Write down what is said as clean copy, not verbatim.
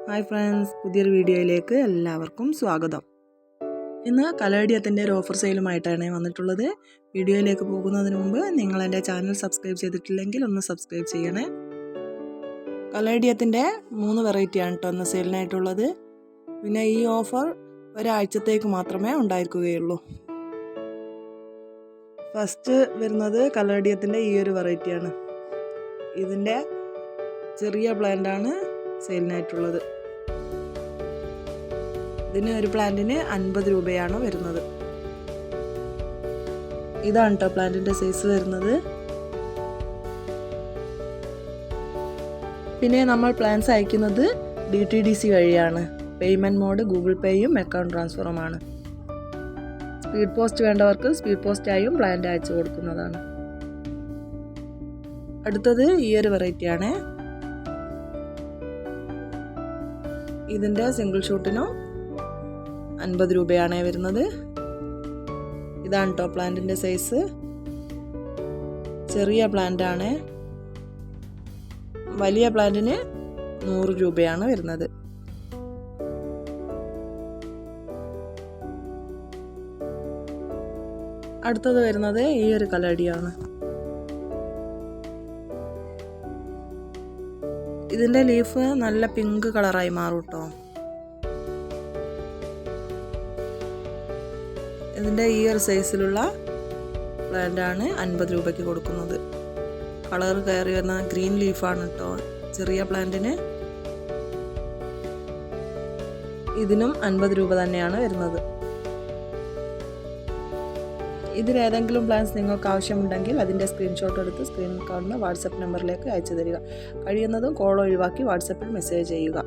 Hi friends, പുതിയൊരു വീഡിയോയിലേക്ക് എല്ലാവർക്കും സ്വാഗതം. ഇന്ന് കലേഡിയത്തിൻ്റെ ഒരു ഓഫർ സെയിലുമായിട്ടാണ് വന്നിട്ടുള്ളത്. വീഡിയോയിലേക്ക് പോകുന്നതിന് മുമ്പ് നിങ്ങൾ എൻ്റെ ചാനൽ സബ്സ്ക്രൈബ് ചെയ്തിട്ടില്ലെങ്കിൽ ഒന്ന് സബ്സ്ക്രൈബ് ചെയ്യണേ. കലേഡിയത്തിൻ്റെ 3 വെറൈറ്റിയാണ് കേട്ടോ ഇന്ന് സെയിലിനായിട്ടുള്ളത്. പിന്നെ ഈ ഓഫർ ഒരാഴ്ചത്തേക്ക് മാത്രമേ ഉണ്ടായിരിക്കുകയുള്ളൂ. ഫസ്റ്റ് വരുന്നത് കലേഡിയത്തിൻ്റെ ഈ ഒരു വെറൈറ്റിയാണ്. ഇതിൻ്റെ ചെറിയ പ്ലാന്റാണ് സെയിലിനായിട്ടുള്ളത്. ഇതിന് ഒരു പ്ലാന്റിന് 50 രൂപയാണ് വരുന്നത്. ഇതാണ് കേട്ടോ പ്ലാന്റിൻ്റെ സൈസ് വരുന്നത്. പിന്നെ നമ്മൾ പ്ലാൻസ് അയക്കുന്നത് DTDC വഴിയാണ്. പേയ്മെൻറ്റ് മോഡ് ഗൂഗിൾ പേയും അക്കൗണ്ട് ട്രാൻസ്ഫറുമാണ്. സ്പീഡ് പോസ്റ്റ് വേണ്ടവർക്ക് സ്പീഡ് പോസ്റ്റായും പ്ലാന്റ് അയച്ചു കൊടുക്കുന്നതാണ്. അടുത്തത് ഈ ഒരു വെറൈറ്റിയാണ്. ഇതിൻ്റെ സിംഗിൾ ഷൂട്ടിനും 50 രൂപയാണ് വരുന്നത്. ഇതാണ് കേട്ടോ പ്ലാന്റിൻ്റെ സൈസ്. ചെറിയ പ്ലാന്റാണ്. വലിയ പ്ലാന്റിന് 100 രൂപയാണ് വരുന്നത്. അടുത്തത് വരുന്നത് ഈ ഒരു കലേഡിയാണ്. ഇതിൻ്റെ ലീഫ് നല്ല പിങ്ക് കളറായി മാറും കേട്ടോ. ഇതിൻ്റെ ഈ ഒരു സൈസിലുള്ള പ്ലാന്റാണ് 50 രൂപയ്ക്ക് കൊടുക്കുന്നത്. കളർ കയറി വരുന്ന ഗ്രീൻ ലീഫാണ് കേട്ടോ ചെറിയ പ്ലാന്റിന്. ഇതിനും 50 രൂപ തന്നെയാണ് വരുന്നത്. ഇതിലേതെങ്കിലും പ്ലാൻസ് നിങ്ങൾക്ക് ആവശ്യമുണ്ടെങ്കിൽ അതിൻ്റെ സ്ക്രീൻഷോട്ട് എടുത്ത് സ്ക്രീനിൽ കാണുന്ന വാട്സപ്പ് നമ്പറിലേക്ക് അയച്ചു തരിക. കഴിയുന്നതും കോൾ ഒഴിവാക്കി വാട്സപ്പിൽ മെസ്സേജ് ചെയ്യുക.